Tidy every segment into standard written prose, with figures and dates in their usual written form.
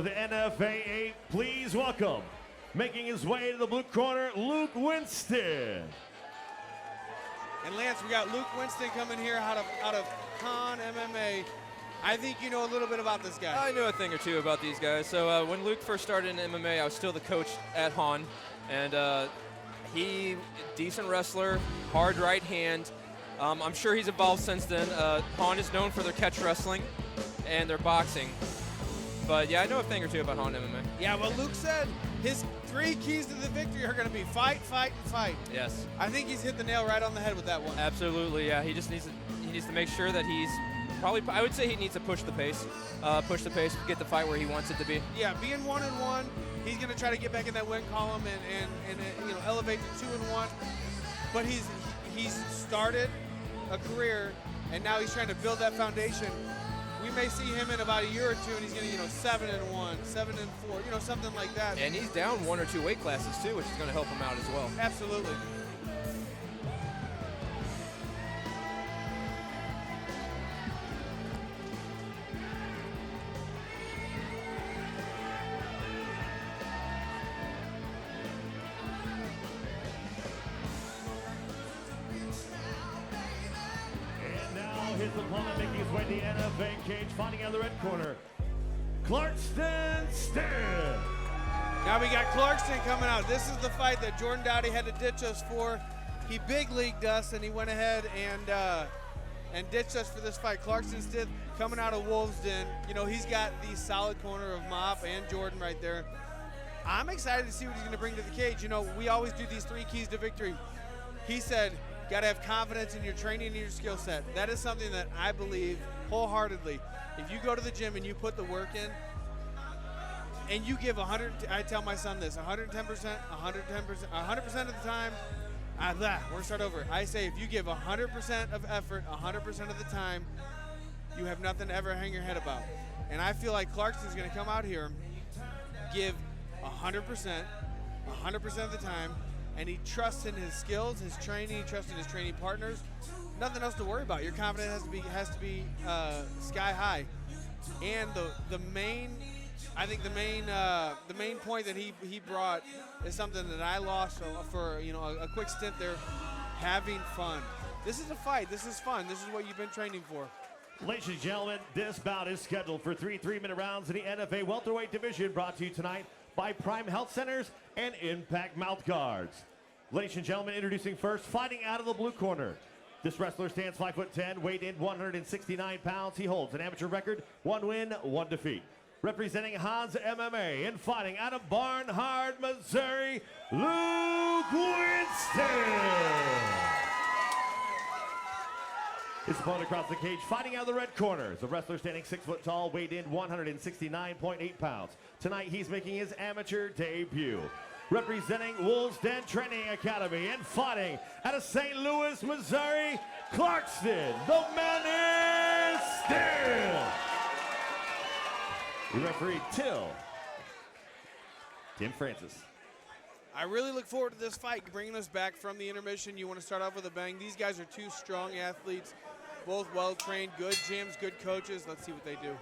the NFA 8, please welcome, making his way to the blue corner, Luke Winston. And Lance, we got Luke Winston coming here out of Con MMA. I think you know a little bit about this guy. I know a thing or two about these guys. So when Luke first started in MMA, I was still the coach at Han, and he decent wrestler, hard right hand. I'm sure he's evolved since then. Han is known for their catch wrestling and their boxing. But yeah, I know a thing or two about Han MMA. Yeah, well, Luke said his 3 keys to the victory are going to be fight, fight, and fight. Yes. I think he's hit the nail right on the head with that one. Absolutely, yeah. He just needs to make sure that he's I would say he needs to push the pace, get the fight where he wants it to be. Yeah, being 1-1, he's going to try to get back in that win column and elevate to 2-1. But he's started a career, and now he's trying to build that foundation. We may see him in about a year or two, and he's going to 7-1, 7-4, something like that. And he's down 1 or 2 weight classes too, which is going to help him out as well. Absolutely. His opponent making his way to the NFA cage, fighting out of the red corner, Clark Stith. Now we got Clark Stith coming out. This is the fight that Jordan Dowdy had to ditch us for. He big leagued us, and he went ahead and ditched us for this fight. Clark Stith coming out of Wolves Den. He's got the solid corner of Mop and Jordan right there. I'm excited to see what he's going to bring to the cage. We always do these 3 keys to victory. He said, got to have confidence in your training and your skill set. That is something that I believe wholeheartedly. If you go to the gym and you put the work in, and you give 100, I tell my son this, 110%, 100% of the time, we're going to start over. I say if you give 100% of effort, 100% of the time, you have nothing to ever hang your head about. And I feel like Clarkson's going to come out here, give 100%, 100% of the time, and he trusts in his skills, his training, he trusts in his training partners. Nothing else to worry about. Your confidence has to be sky high. And the main point that he brought is something that I lost for a quick stint there. Having fun. This is a fight. This is fun. This is what you've been training for. Ladies and gentlemen, this bout is scheduled for 3 3-minute rounds in the NFA welterweight division, brought to you tonight by Prime Health Centers and Impact Mouth Guards. Ladies and gentlemen, introducing first, fighting out of the blue corner. This wrestler stands 5'10", weighed in 169 pounds. He holds an amateur record, 1 win, 1 defeat. Representing Hans MMA and fighting out of Barnhart, Missouri, Luke Winston. His opponent across the cage, fighting out of the red corner, is a wrestler standing 6 foot tall, weighed in 169.8 pounds. Tonight, he's making his amateur debut. Representing Wolves Den Training Academy and fighting out of St. Louis, Missouri, Clark Stith. The man is still. The referee, Tim Francis. I really look forward to this fight, bringing us back from the intermission. You want to start off with a bang. These guys are 2 strong athletes, both well-trained, good gyms, good coaches. Let's see what they do.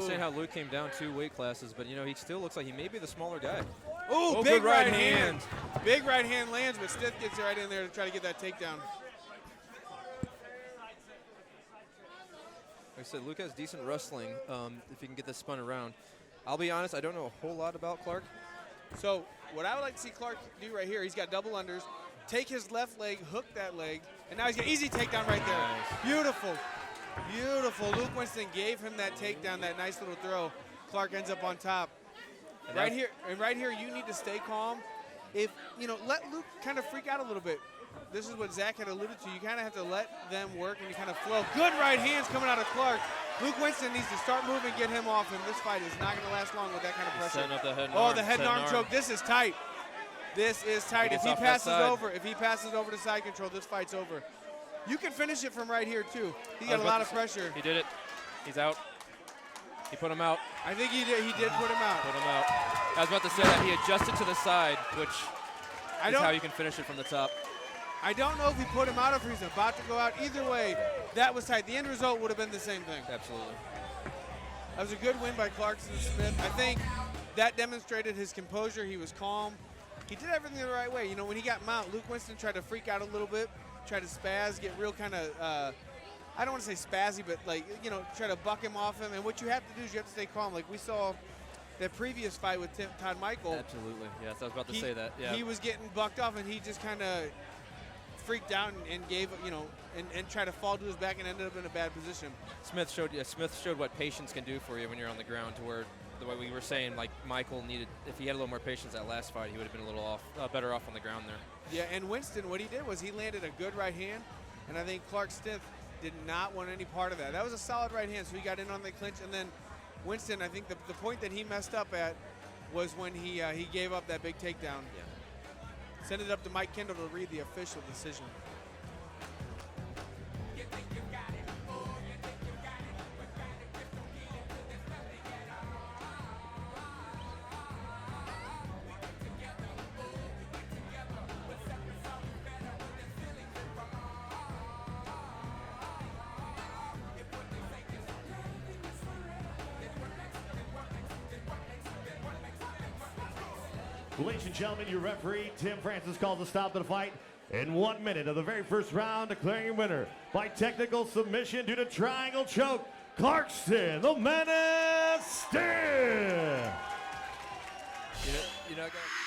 Saying how Luke came down 2 weight classes, but he still looks like he may be the smaller guy. Ooh, big right hand. Big right hand lands, but Stith gets right in there to try to get that takedown. Like I said, Luke has decent wrestling if he can get this spun around. I'll be honest, I don't know a whole lot about Clark. So what I would like to see Clark do right here, he's got double unders, take his left leg, hook that leg, and now he's got easy takedown right there. Nice. Beautiful. Beautiful. Luke Winston gave him that takedown, that nice little throw. Clark ends up on top. Right here, you need to stay calm. Let Luke kind of freak out a little bit. This is what Zach had alluded to. You kind of have to let them work and you kind of flow. Good right hands coming out of Clark. Luke Winston needs to start moving, get him off him. This fight is not going to last long with that kind of pressure. Setting up the head and arm. The head and arm choke. This is tight. This is tight. If he passes over to side control, this fight's over. You can finish it from right here, too. He got a lot of pressure. He did it. He's out. He put him out. I think he did put him out. Put him out. I was about to say that he adjusted to the side, which is how you can finish it from the top. I don't know if he put him out or if he's about to go out. Either way, that was tight. The end result would have been the same thing. Absolutely. That was a good win by Clark Stith. I think that demonstrated his composure. He was calm. He did everything the right way. You know, when he got mount, Luke Winston tried to freak out a little bit, tried to spaz, get real kind of, I don't want to say spazzy, but like, you know, try to buck him off him. And what you have to do is you have to stay calm. Like we saw that previous fight with Todd Michael. Absolutely, yes, I was about to say that. Yeah. He was getting bucked off, and he just kind of freaked out and gave, you know, and tried to fall to his back and ended up in a bad position. Smith showed what patience can do for you when you're on the ground, to where the way we were saying, like Michael needed, if he had a little more patience that last fight, he would have been a little better off on the ground there. Yeah, and Winston, what he did was he landed a good right hand, and I think Clark Stith did not want any part of that. That was a solid right hand, so he got in on the clinch, and then Winston, I think the point that he messed up at was when he gave up that big takedown. Yeah. Send it up to Mike Kendall to read the official decision. Ladies and gentlemen, your referee, Tim Francis, calls a stop to the fight in 1 minute of the very first round, declaring a winner by technical submission due to triangle choke, Clark Stith, the Menace Stith. You know, guys.